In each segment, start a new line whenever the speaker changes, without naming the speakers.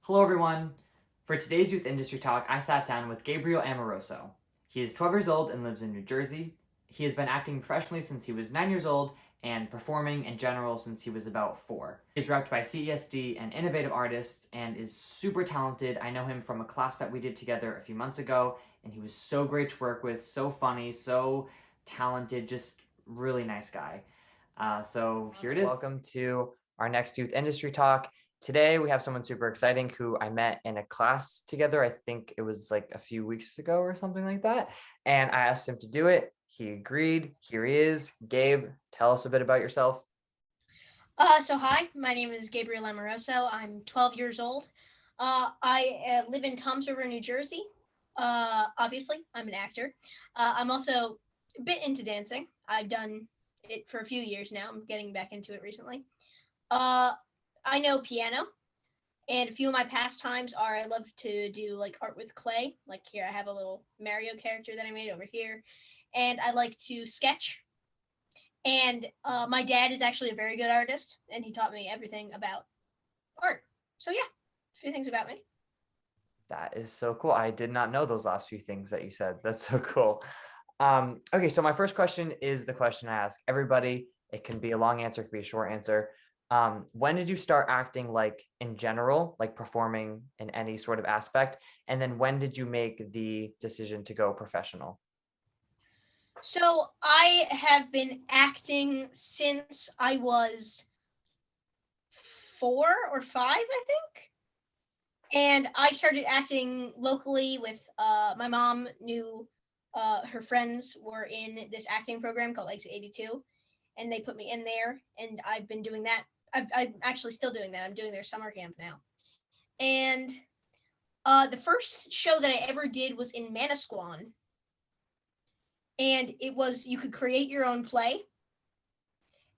Hello, everyone. For today's Youth Industry Talk, I sat down with Gabriel Amoroso. He is 12 years old and lives in New Jersey. He has been acting professionally since he was 9 years old and performing in general since he was about 4. He's repped by CESD and Innovative Artists and is super talented. I know him from a class that we did together a few months ago, and he was so great to work with, so funny, so talented, just really nice guy. So here it is. Welcome to our next Youth Industry Talk. Today, we have someone super exciting who I met in a class together. I think it was like a few weeks ago or something like that. And I asked him to do it. He agreed. Here he is. Gabe, tell us a bit about yourself.
So hi, my name is Gabriel Amoroso. I'm 12 years old. I live in Toms River, New Jersey. Obviously, I'm an actor. I'm also a bit into dancing. I've done it for a few years now. I'm getting back into it recently. I know piano, and a few of my pastimes are I love to do like art with clay. Like here, I have a little Mario character that I made over here, and I like to sketch. And my dad is actually a very good artist, and he taught me everything about art. So yeah, a few things about me.
That is so cool. I did not know those last few things that you said. That's so cool. Okay, so my first question is the question I ask everybody. It can be a long answer, it can be a short answer. When did you start acting, like in general, like performing in any sort of aspect? And then when did you make the decision to go professional?
So I have been acting since I was 4 or 5, I think. And I started acting locally with my mom knew her friends were in this acting program called Exit 82, and they put me in there, and I've been doing that. I'm actually still doing that. I'm doing their summer camp now. And the first show that I ever did was in Manasquan, and it was you could create your own play.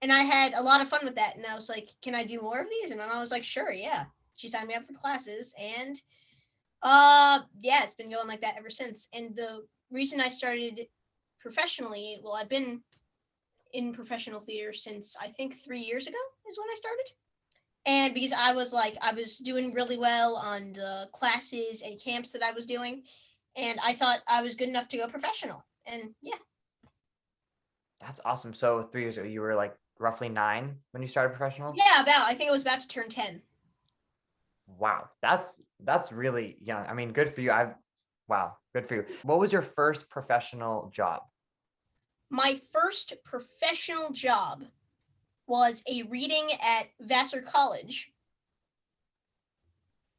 And I had a lot of fun with that. And I was like, "Can I do more of these?" And my mom was like, "Sure, yeah." She signed me up for classes, and yeah, it's been going like that ever since. And the reason I started professionally, well, I've been in professional theater since I think 3 years ago is when I started. And because I was doing really well on the classes and camps that I was doing, and I thought I was good enough to go professional. And yeah.
That's awesome. So 3 years ago, you were like roughly 9 when you started professional?
Yeah, about I think I was about to turn 10.
Wow, that's really young. I mean, good for you. Wow, good for you. What was your first professional job?
My first professional job was a reading at Vassar College,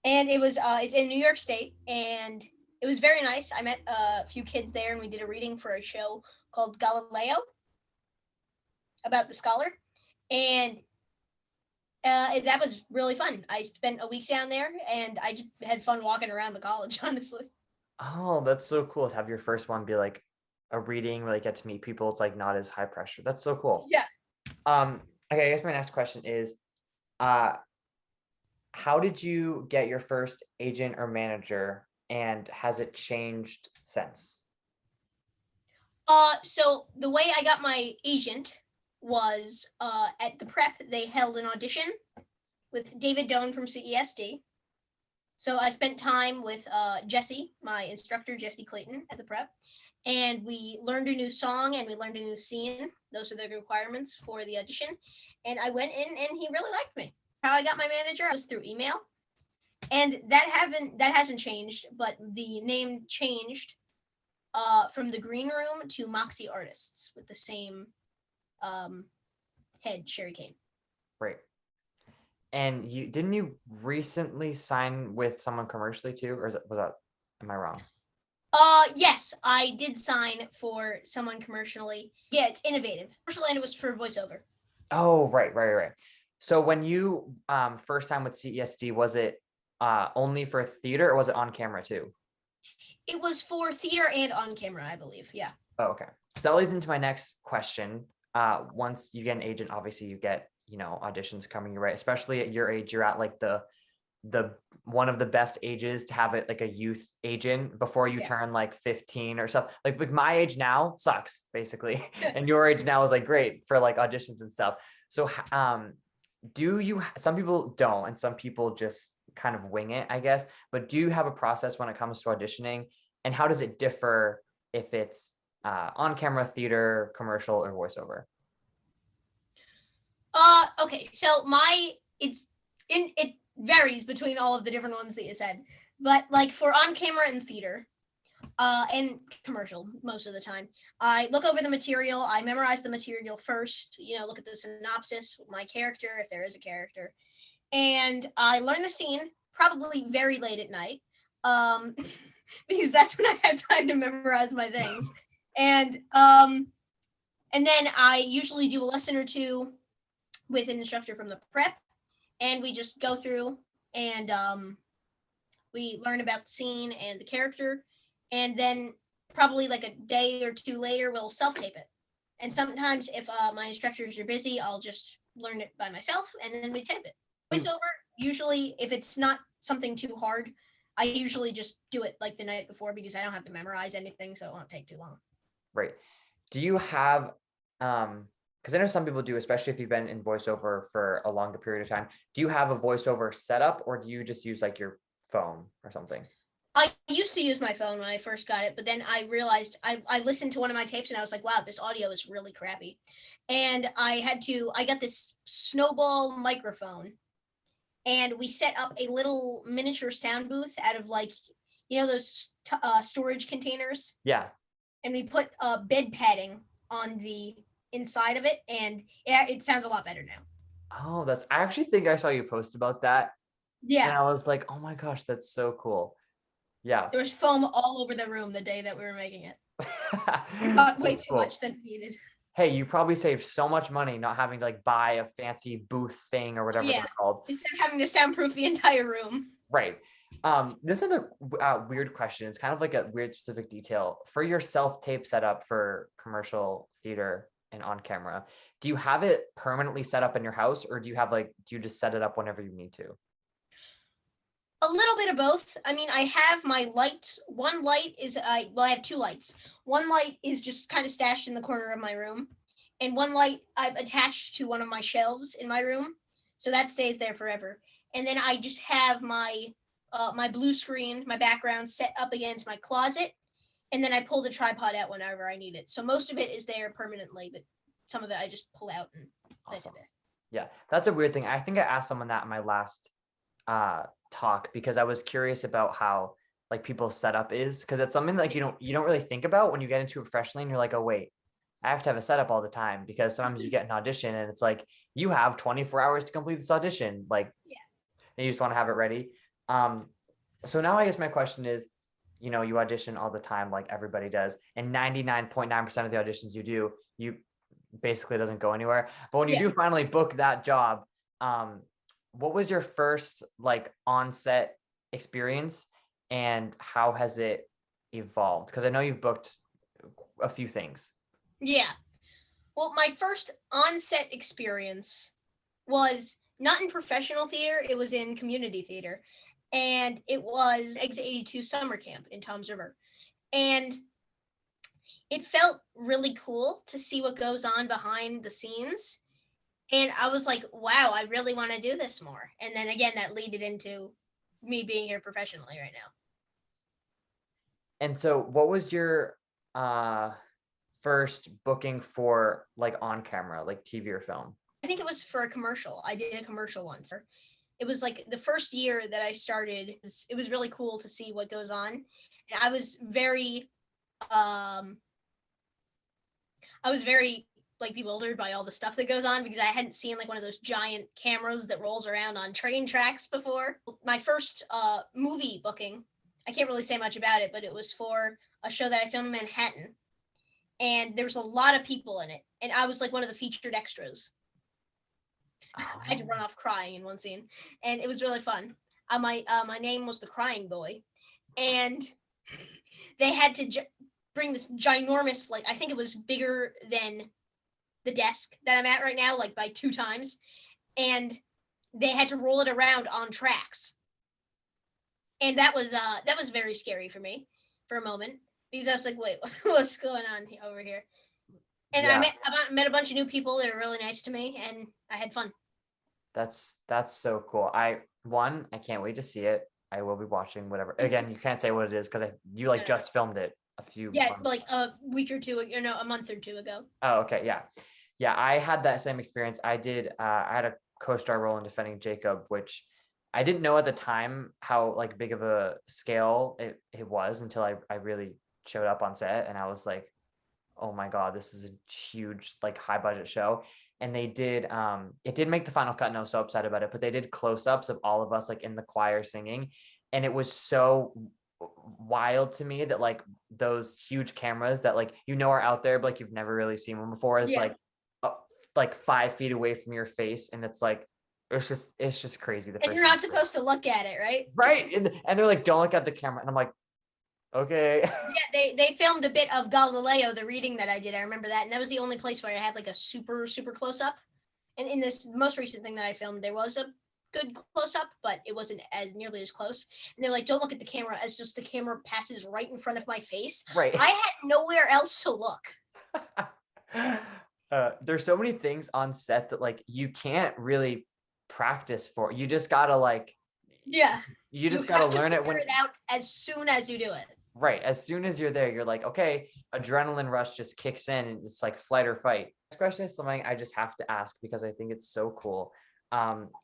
and it's in New York State, and it was very nice. I met a few kids there, and we did a reading for a show called Galileo about the scholar, and that was really fun. I spent a week down there, and I just had fun walking around the college. Honestly.
Oh, that's so cool to have your first one be like a reading, really get to meet people. It's like not as high pressure. That's so cool.
Yeah.
Okay, I guess my next question is, uh, how did you get your first agent or manager, and has it changed since?
So the way I got my agent was at the prep. They held an audition with David Doan from CESD. So I spent time with Jesse, my instructor, Jesse Clayton, at the prep, and we learned a new song and we learned a new scene. Those are the requirements for the audition. And I went in, and he really liked me. How I got my manager was through email, and that hasn't changed, but the name changed from the Green Room to Moxie Artists with the same um, head, Sherry Kane.
Great. And you recently sign with someone commercially too, or am I wrong?
Yes, I did sign for someone commercially. Yeah, it's Innovative. Commercial, and it was for voiceover.
Oh, right. So when you first signed with CESD, was it only for theater, or was it on camera too?
It was for theater and on camera, I believe. Yeah.
Oh, okay. So that leads into my next question. Once you get an agent, obviously you get, auditions coming your way, especially at your age. You're at like the one of the best ages to have it, like a youth agent before you turn like 15 or something. Like with my age now sucks basically. And your age now is like great for like auditions and stuff. So some people don't, and some people just kind of wing it, I guess. But do you have a process when it comes to auditioning? And how does it differ if it's on-camera, theater, commercial, or voiceover?
Okay, so it varies between all of the different ones that you said. But like for on camera and theater, and commercial most of the time, I look over the material, I memorize the material first, look at the synopsis, my character, if there is a character, and I learn the scene probably very late at night, because that's when I have time to memorize my things. And then I usually do a lesson or two with an instructor from the prep, and we just go through and we learn about the scene and the character, and then probably like a day or two later we'll self-tape it. And sometimes if my instructors are busy, I'll just learn it by myself and then we tape it. Voiceover, usually if it's not something too hard, I usually just do it like the night before because I don't have to memorize anything, so it won't take too long.
Right. Do you have because I know some people do, especially if you've been in voiceover for a longer period of time. Do you have a voiceover setup, or do you just use like your phone or something?
I used to use my phone when I first got it, but then I realized I listened to one of my tapes and I was like, wow, this audio is really crappy. And I got this snowball microphone, and we set up a little miniature sound booth out of like, those storage containers.
Yeah.
And we put bed padding on the inside of it, and it sounds a lot better now.
Oh, I actually think I saw you post about that.
Yeah.
And I was like, oh my gosh, that's so cool. Yeah.
There was foam all over the room the day that we were making it. It got way too much than needed.
Hey, you probably saved so much money not having to like buy a fancy booth thing or whatever they're called.
Instead of having to soundproof the entire room.
Right. This is a weird question. It's kind of like a weird specific detail. For your self-tape setup for commercial theater and on camera, do you have it permanently set up in your house, or do you just set it up whenever you need to?
A little bit of both. I mean, I have my lights. One light is I have two lights. One light is just kind of stashed in the corner of my room, and one light I've attached to one of my shelves in my room, so that stays there forever. And then I just have my my blue screen, my background set up against my closet, and then I pull the tripod out whenever I need it. So most of it is there permanently, but some of it I just pull out and place it there.
Yeah, that's a weird thing. I think I asked someone that in my last talk because I was curious about how like people's setup is, because it's something like you don't really think about when you get into it professionally, and you're like, oh wait, I have to have a setup all the time, because sometimes you get an audition and it's like you have 24 hours to complete this audition, like and you just want to have it ready. So now I guess my question is, you audition all the time like everybody does, and 99.9% of the auditions you basically doesn't go anywhere. But when you do finally book that job, what was your first like on-set experience, and how has it evolved? Because I know you've booked a few things.
Yeah. Well, my first on-set experience was not in professional theater, it was in community theater. And it was Exit 82 summer camp in Toms River. And it felt really cool to see what goes on behind the scenes. And I was like, wow, I really want to do this more. And then again, that led into me being here professionally right now.
And so what was your first booking for like on camera, like TV or film?
I think it was for a commercial. I did a commercial once. It was like the first year that I started. It was really cool to see what goes on. And I was very like bewildered by all the stuff that goes on, because I hadn't seen like one of those giant cameras that rolls around on train tracks before. My first movie booking, I can't really say much about it, but it was for a show that I filmed in Manhattan, and there was a lot of people in it, and I was like one of the featured extras. I had to run off crying in one scene, and it was really fun. My name was the Crying Boy, and they had to bring this ginormous, like I think it was bigger than the desk that I'm at right now, like by 2 times, and they had to roll it around on tracks, and that was very scary for me for a moment, because I was like, wait, what's going on over here? And I met a bunch of new people that were really nice to me, and I had fun.
That's so cool. I can't wait to see it. I will be watching whatever. Again, you can't say what it is because you like
No, no.
just filmed it a few
Yeah,
months.
like a week or two, a month or two ago.
Oh, okay, yeah, yeah. I had that same experience. I did. I had a co-star role in Defending Jacob, which I didn't know at the time how like big of a scale it was until I really showed up on set and I was like, oh my god, this is a huge like high budget show. And they did it did make the final cut and I was so upset about it, but they did close-ups of all of us like in the choir singing. And it was so wild to me that like those huge cameras that like are out there, but like you've never really seen one before is
Yeah.
uh, like 5 feet away from your face. And it's like it's just crazy the
And
first
you're
time.
not supposed to look at it, right?
Right. And they're like, don't look at the camera. And I'm like, okay.
Yeah, they filmed a bit of Galileo, the reading that I did. I remember that, and that was the only place where I had like a super close up. And in this most recent thing that I filmed, there was a good close up, but it wasn't as nearly as close. And they're like, "Don't look at the camera," as just the camera passes right in front of my face.
Right.
I had nowhere else to look.
There's so many things on set that like you can't really practice for. You just gotta like
Yeah,
you just gotta
have to
learn it
figure
when
it out as soon as you do it.
right. As soon as you're there, you're like, okay, adrenaline rush just kicks in and it's like flight or fight. This question is something I just have to ask because I think it's so cool.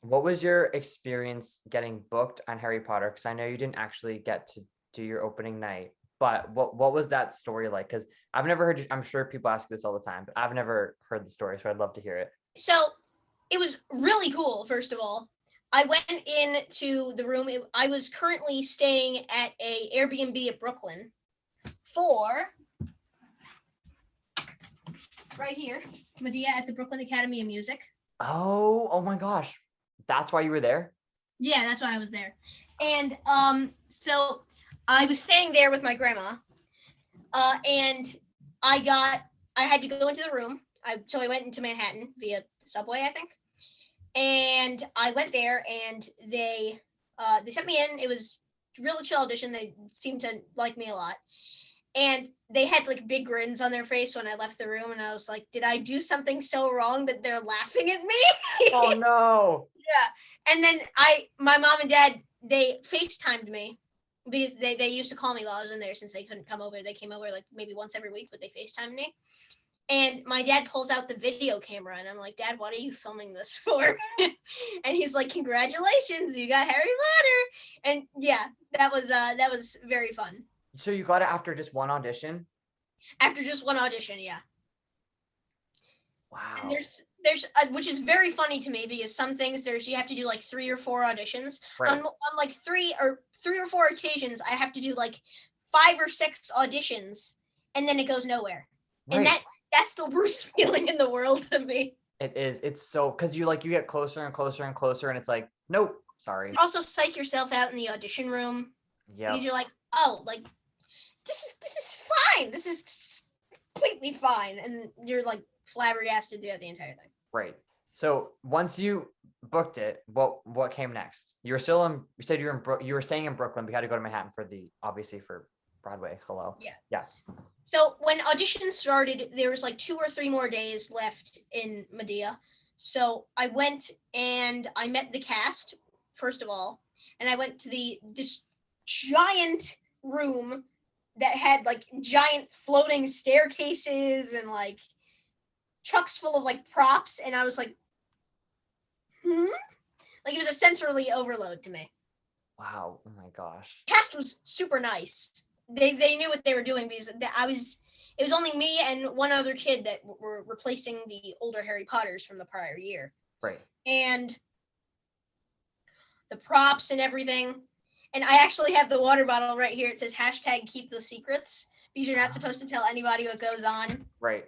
What was your experience getting booked on Harry Potter? Because I know you didn't actually get to do your opening night, but what was that story like? Because I've never heard. I'm sure people ask this all the time, but I've never heard the story, so I'd love to hear it.
So it was really cool. First of all, I went into the room. I was currently staying at a Airbnb at Brooklyn for right here, Medea at the Brooklyn Academy of Music.
Oh my gosh, that's why you were there.
Yeah, that's why I was there. And so I was staying there with my grandma, and I had to go into the room. So I went into Manhattan via the subway, I think. And I went there, and they sent me in. It was a real chill audition. They seemed to like me a lot, and they had like big grins on their face when I left the room. And I was like, "Did I do something so wrong that they're laughing at me?"
Oh no.
Yeah. And then my mom and dad, they FaceTimed me because they used to call me while I was in there since they couldn't come over. They came over like maybe once every week, but they FaceTimed me. And my dad pulls out the video camera, and I'm like, "Dad, what are you filming this for?" And he's like, "Congratulations, you got Harry Potter." And yeah, that was very fun.
So you got it after just one audition?
After just one audition, yeah.
Wow.
And there's which is very funny to me because some things you have to do like 3 or 4 auditions.
Right.
On like 3 or 4 occasions, I have to do like 5 or 6 auditions, and then it goes nowhere.
Right.
And that's the worst feeling in the world to me.
It is. It's so because you get closer and closer and closer, and it's like, nope, sorry.
Also, psych yourself out in the audition room.
Yeah.
Because you're like, oh, like this is fine. This is completely fine, and you're like flabbergasted throughout the entire thing.
Right. So once you booked it, what came next? You were still in. You said you were staying in Brooklyn, but you had to go to Manhattan obviously for Broadway. Hello.
Yeah.
Yeah.
So when auditions started, there was like 2 or 3 more days left in Medea. So I went and I met the cast first of all, and I went to this giant room that had like giant floating staircases and like trucks full of like props, and I was like, like it was a sensory overload to me.
Wow. Oh my gosh.
Cast was super nice. They knew what they were doing because it was only me and one other kid that were replacing the older Harry Potters from the prior year.
Right.
And the props and everything. And I actually have the water bottle right here. It says #keep the secrets because you're not supposed to tell anybody what goes on.
Right.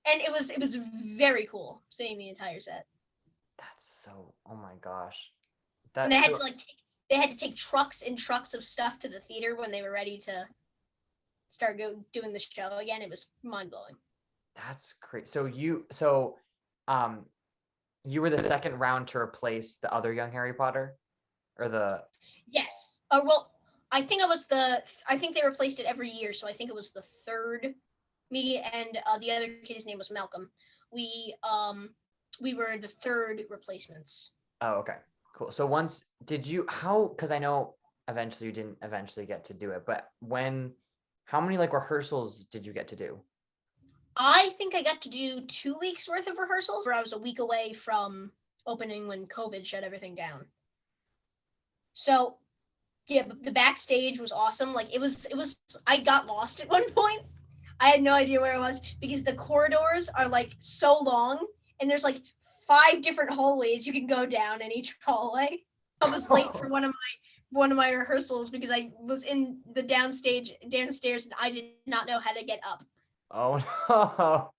And it was very cool seeing the entire set.
That's so. Oh my gosh.
And they had to take trucks and trucks of stuff to the theater when they were ready to start doing the show again. It was mind blowing.
That's great. So you were the second round to replace the other young Harry Potter, or the.
Yes. Well, I think they replaced it every year, so I think it was the third. Me and the other kid, his name was Malcolm. We We were the third replacements.
Oh, okay. Cool. So because I know eventually you didn't eventually get to do it, but how many like rehearsals did you get to do?
I think I got to do 2 weeks worth of rehearsals, where I was a week away from opening when COVID shut everything down. So yeah, the backstage was awesome. Like it was I got lost at one point. I had no idea where I was because the corridors are like so long and there's like 5 different hallways you can go down in each hallway. I was late for one of my rehearsals because I was in the downstairs and I did not know how to get up.
Oh no.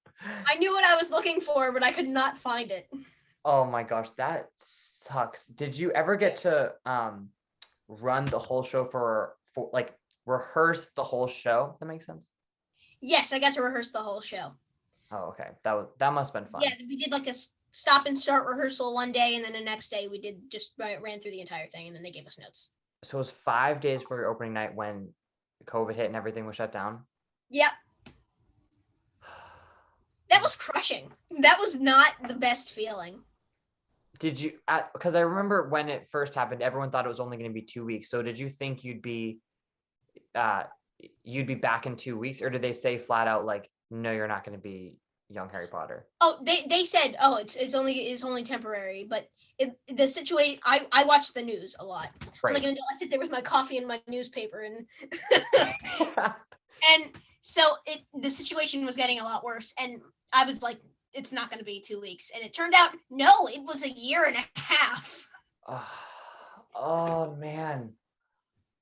I knew what I was looking for, but I could not find it.
Oh my gosh, that sucks. Did you ever get to run the whole show for like rehearse the whole show? That makes sense.
Yes, I got to rehearse the whole show.
Oh, okay. That must have been fun.
Yeah, we did like a stop and start rehearsal one day, and then the next day we did just ran through the entire thing, and then they gave us notes.
So it was 5 days for your opening night when COVID hit and everything was shut down.
Yep. That was crushing. That was not the best feeling.
Did you, because I remember when it first happened, everyone thought it was only going to be 2 weeks. So did you think you'd be back in 2 weeks, or did they say flat out like, no, you're not going to be young Harry Potter?
Oh, they said, oh, it's only temporary, but the situation. I watch the news a lot.
Right.
Like I sit there with my coffee and my newspaper, and and so the situation was getting a lot worse, and I was like, it's not going to be 2 weeks, and it turned out no, it was a year and a half.
Oh man,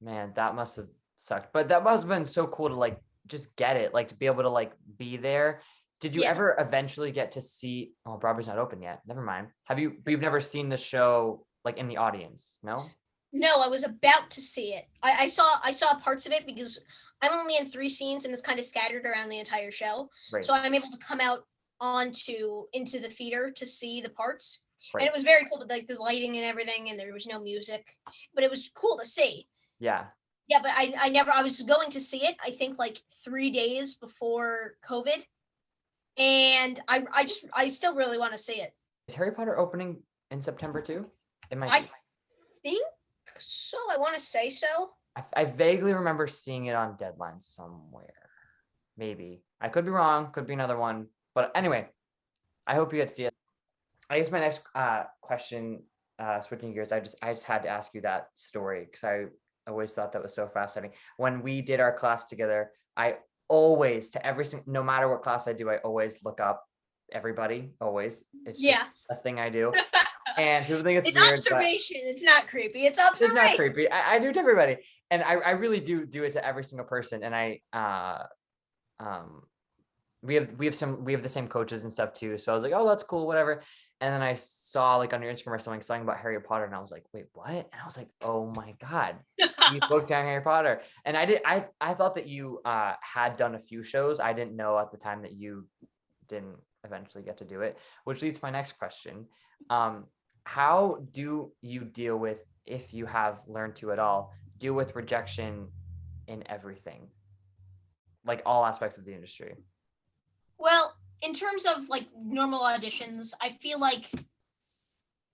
that must have sucked. But that must have been so cool to like just get it, like to be able to like be there. Did you ever eventually get to see? Oh, Broadway's not open yet. Never mind. You've never seen the show like in the audience? No.
No, I was about to see it. I saw parts of it because I'm only in 3 scenes and it's kind of scattered around the entire show.
Right.
So I'm able to come out into the theater to see the parts.
Right.
And it was very cool with like the lighting and everything, and there was no music, but it was cool to see.
Yeah.
Yeah, but I was going to see it, I think like 3 days before COVID. And I still really want to see it.
Is Harry Potter opening in September too?
I think so. I want to say so.
I vaguely remember seeing it on Deadline somewhere. Maybe. I could be wrong. Could be another one. But anyway, I hope you get to see it. I guess my next question, switching gears, I just had to ask you that story because I always thought that was so fascinating. When we did our class together, I always, no matter what class I do, I always look up everybody. Always. It's just a thing I do. And people think it's weird.
Observation. It's not creepy. It's observation.
It's not creepy. I do it to everybody. And I really do it to every single person. And we have the same coaches and stuff too. So I was like, oh, that's cool, whatever. And then I saw like on your Instagram or something about Harry Potter, and I was like, wait, what? And I was like, oh my God, you spoke to Harry Potter. And I thought that you had done a few shows. I didn't know at the time that you didn't eventually get to do it, which leads to my next question. How do you deal with, if you have learned to at all, deal with rejection in everything, like all aspects of the industry?
Well, in terms of like normal auditions, I feel like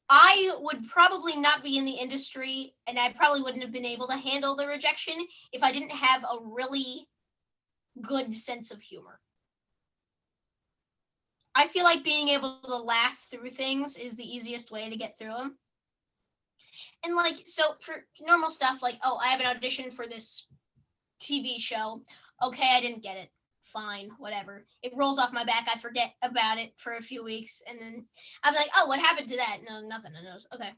I would probably not be in the industry, and I probably wouldn't have been able to handle the rejection if I didn't have a really good sense of humor. I feel like being able to laugh through things is the easiest way to get through them. And like, so for normal stuff, like, oh, I have an audition for this TV show. Okay, I didn't get it. Fine, whatever. It rolls off my back. I forget about it for a few weeks, and then I'm like, oh, what happened to that? No, nothing. I know. Okay.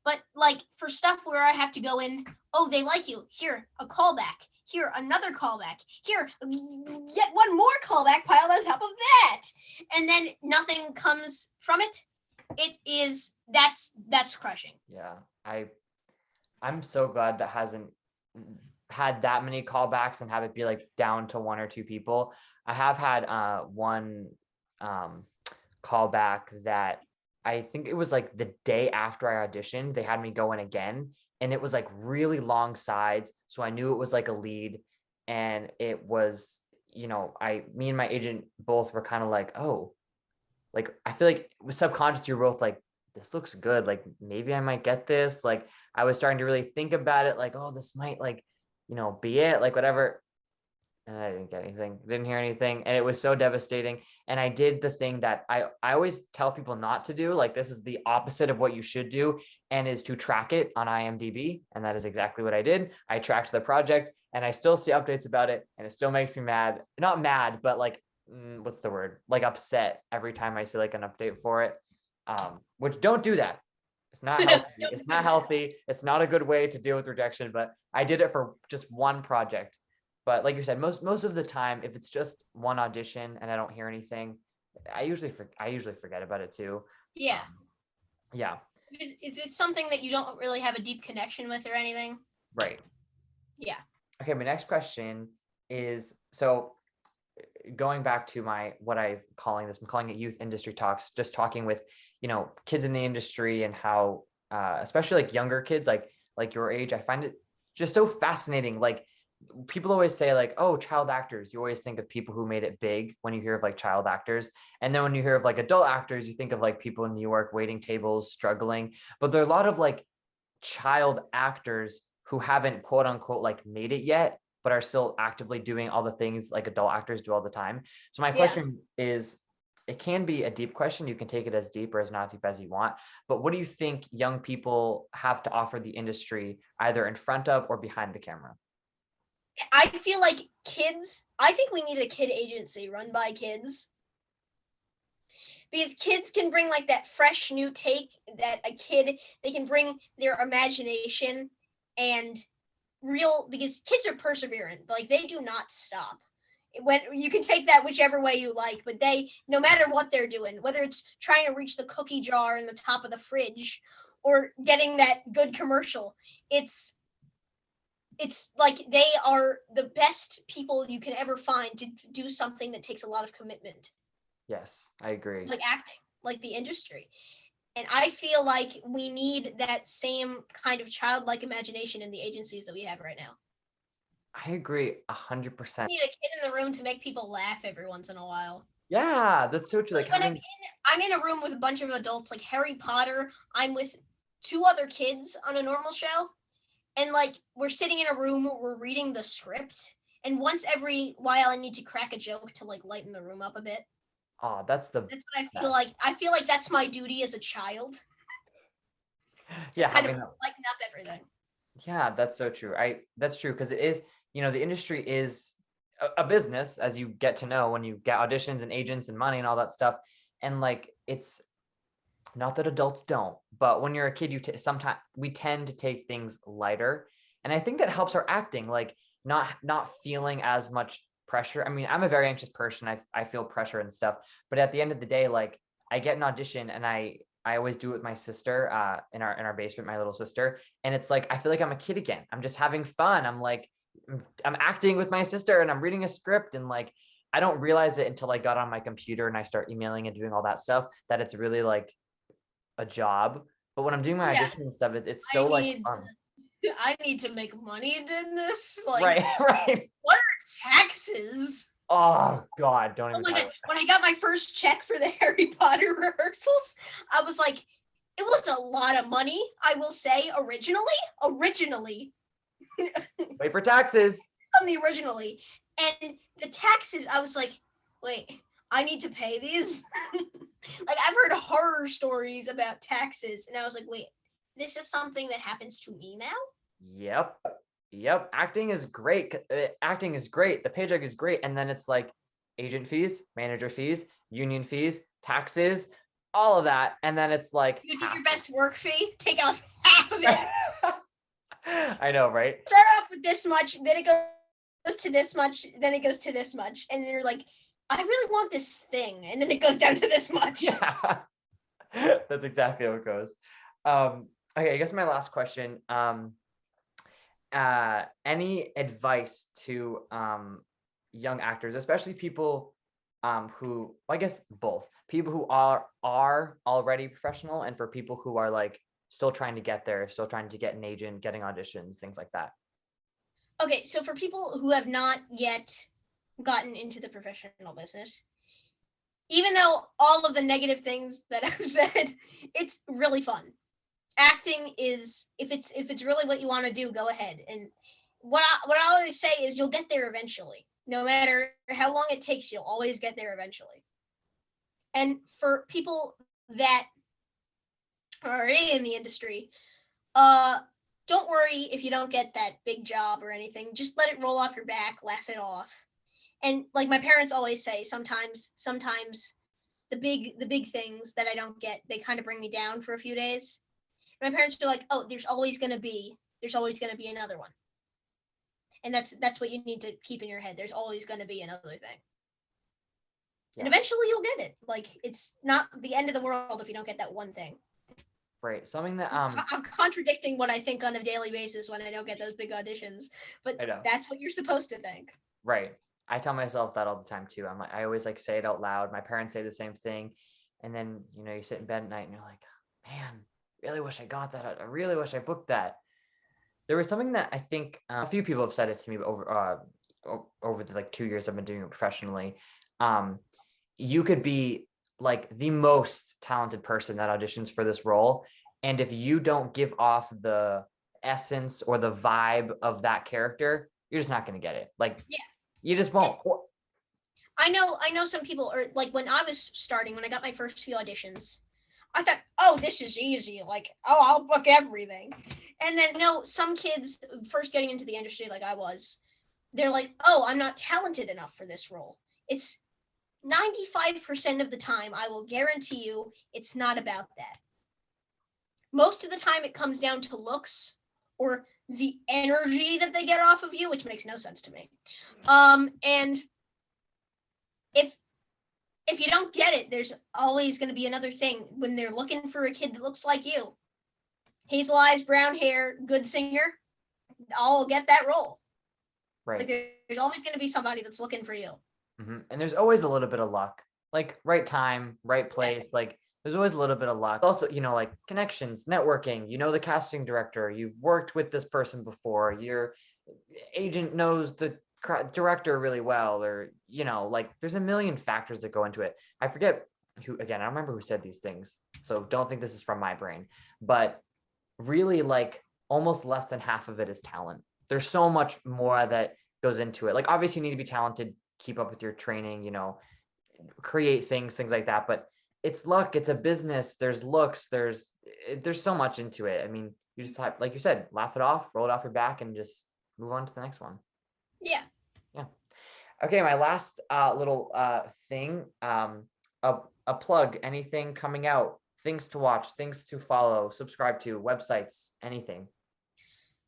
But like for stuff where I have to go in, oh, they like you. Here, a callback. Here, another callback. Here, yet one more callback piled on top of that. And then nothing comes from it. That's crushing.
Yeah. I'm so glad that hasn't had that many callbacks and have it be like down to 1 or 2 people. I have had one callback that I think it was like the day after I auditioned, they had me go in again, and it was like really long sides. So I knew it was like a lead, and it was, me and my agent both were kind of like, oh, like I feel like with subconscious you're both like, this looks good, like maybe I might get this. Like I was starting to really think about it, like, oh, this might like, be it, like whatever. And I didn't get anything, didn't hear anything. And it was so devastating. And I did the thing that I always tell people not to do. Like, this is the opposite of what you should do, and is to track it on IMDb. And that is exactly what I did. I tracked the project and I still see updates about it. And it still makes me mad. Not mad, but like, what's the word? Like upset every time I see like an update for it. Which, don't do that. It's not healthy. It's not healthy. It's not a good way to deal with rejection. But I did it for just one project. But like you said, most of the time, if it's just one audition and I don't hear anything, I usually forget about it too.
Yeah.
Yeah.
Is it something that you don't really have a deep connection with or anything?
Right.
Yeah.
Okay. My next question is, so going back to what I'm calling it youth industry talks, just talking with, kids in the industry, and how, especially like younger kids, like your age, I find it just so fascinating. Like, people always say like, oh, child actors, you always think of people who made it big when you hear of like child actors. And then when you hear of like adult actors, you think of like people in New York waiting tables, struggling. But there are a lot of like child actors who haven't quote unquote like made it yet, but are still actively doing all the things like adult actors do all the time. So my question is, it can be a deep question. You can take it as deep or as not deep as you want. But what do you think young people have to offer the industry, either in front of or behind the camera?
I feel like I think we need a kid agency run by kids. Because kids can bring like that fresh new take that they can bring their imagination and because kids are perseverant, like they do not stop. When you can take that whichever way you like, but no matter what they're doing, whether it's trying to reach the cookie jar in the top of the fridge or getting that good commercial, it's like they are the best people you can ever find to do something that takes a lot of commitment.
Yes, I agree.
Like acting, like the industry. And I feel like we need that same kind of childlike imagination in the agencies that we have right now.
I agree 100%.
We need a kid in the room to make people laugh every once in a while.
Yeah, that's so true. Like
when I'm in a room with a bunch of adults, like Harry Potter, I'm with 2 other kids on a normal show. And like we're sitting in a room, we're reading the script, and once every while I need to crack a joke to like lighten the room up a bit.
Oh, that's what
I feel like. I feel like that's my duty as a child.
Yeah,
kind of lighten up everything.
Yeah, that's so true. That's true, because it is, the industry is a business, as you get to know when you get auditions and agents and money and all that stuff. And like, it's not that adults don't, but when you're a kid, sometimes we tend to take things lighter. And I think that helps our acting, like not feeling as much pressure. I mean, I'm a very anxious person. I feel pressure and stuff, but at the end of the day, like I get an audition and I always do it with my sister, in our basement, my little sister. And it's like, I feel like I'm a kid again. I'm just having fun. I'm acting with my sister and I'm reading a script, and like, I don't realize it until I got on my computer and I start emailing and doing all that stuff, that it's really like a job. But when I'm doing my audition and stuff, it's so like fun.
I need to make money in this. Like,
right.
What are taxes?
Oh God, don't even.
Oh my God. When I got my first check for the Harry Potter rehearsals, I was like, it was a lot of money, I will say, originally.
Wait for taxes.
On the originally. And the taxes, I was like, wait, I need to pay these? Like, I've heard horror stories about taxes, and I was like, wait, this is something that happens to me now?
Yep. Acting is great. The paycheck is great. And then it's like agent fees, manager fees, union fees, taxes, all of that. And then it's like,
you do your best work fee, take out half of it.
I know, right?
Start off with this much, then it goes to this much, then it goes to this much. And you're like, I really want this thing. And then it goes down to this much.
Yeah. That's exactly how it goes. Okay, I guess my last question. Any advice to young actors, especially people who, I guess both, people who are already professional, and for people who are like still trying to get there, still trying to get an agent, getting auditions, things like that?
Okay, so for people who have not yet gotten into the professional business, even though all of the negative things that I've said, it's really fun. Acting is, if it's really what you want to do, go ahead. And what I always say is you'll get there eventually. No matter how long it takes, you'll always get there eventually. And for people that are already in the industry, don't worry if you don't get that big job or anything. Just let it roll off your back, laugh it off. And like my parents always say, sometimes the big things that I don't get, they kind of bring me down for a few days. And my parents are like, "Oh, there's always gonna be another one." And that's what you need to keep in your head. There's always gonna be another thing. And eventually you'll get it. Like, it's not the end of the world if you don't get that one thing.
Right. Something that
I'm contradicting what I think on a daily basis when I don't get those big auditions, but that's what you're supposed to think.
Right. I tell myself that all the time too. I always like say it out loud. My parents say the same thing. And then, you know, you sit in bed at night and you're like, man, really wish I got that. I really wish I booked that. There was something that I think a few people have said it to me over the like 2 years I've been doing it professionally. You could be like the most talented person that auditions for this role, and if you don't give off the essence or the vibe of that character, you're just not going to get it. Like, you just won't.
I know some people are like, when I was starting, when I got my first few auditions, I thought, oh, this is easy. Like, oh, I'll book everything. And then, some kids first getting into the industry like I was, they're like, oh, I'm not talented enough for this role. It's 95% of the time, I will guarantee you, it's not about that. Most of the time, it comes down to looks or the energy that they get off of you, which makes no sense to me. And if you don't get it, there's always going to be another thing. When they're looking for a kid that looks like you, hazel eyes, brown hair, good singer, I'll get that role.
Right.
Like, there's always going to be somebody that's looking for you.
Mm-hmm. And there's always a little bit of luck, like right time, right place. Like, there's always a little bit of luck. Also, like connections, networking, the casting director, you've worked with this person before, your agent knows the director really well, or, like there's a million factors that go into it. I forget who, again, I don't remember who said these things, so don't think this is from my brain, but really, like, almost less than half of it is talent. There's so much more that goes into it. Like, obviously you need to be talented, keep up with your training, create things like that, but it's luck, it's a business, there's looks, there's so much into it. I mean, you just have, like you said, laugh it off, roll it off your back, and just move on to the next one.
Yeah.
Okay, my last little thing, a plug, anything coming out, things to watch, things to follow, subscribe to, websites, anything.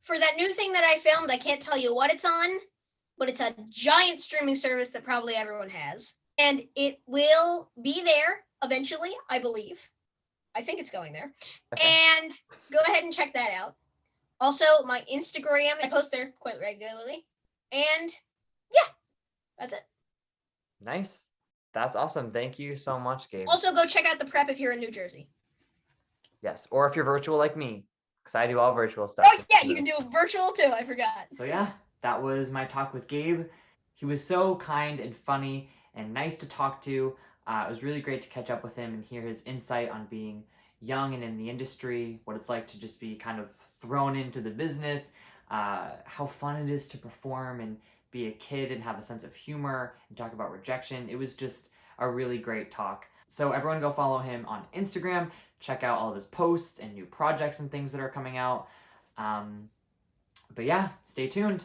For that new thing that I filmed, I can't tell you what it's on, but it's a giant streaming service that probably everyone has. And it will be there eventually, I believe. I think it's going there. Okay. And go ahead and check that out. Also, my Instagram, I post there quite regularly. And yeah, that's it.
Nice. That's awesome. Thank you so much, Gabe.
Also, go check out the prep if you're in New Jersey.
Yes, or if you're virtual like me, because I do all virtual stuff.
Oh, yeah, you can do virtual too. I forgot.
So yeah, that was my talk with Gabe. He was so kind and funny and nice to talk to. It was really great to catch up with him and hear his insight on being young and in the industry, what it's like to just be kind of thrown into the business, how fun it is to perform and be a kid and have a sense of humor and talk about rejection. It was just a really great talk. So everyone go follow him on Instagram, check out all of his posts and new projects and things that are coming out. But yeah, stay tuned.